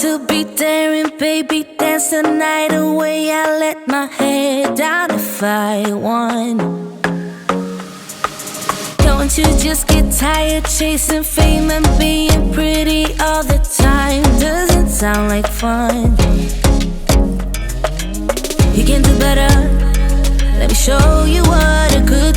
to be daring, baby, dance the night away. I let my head down if I won. Don't you just get tired chasing fame and being pretty all the time? Doesn't sound like fun. You can do better. Let me show you what a good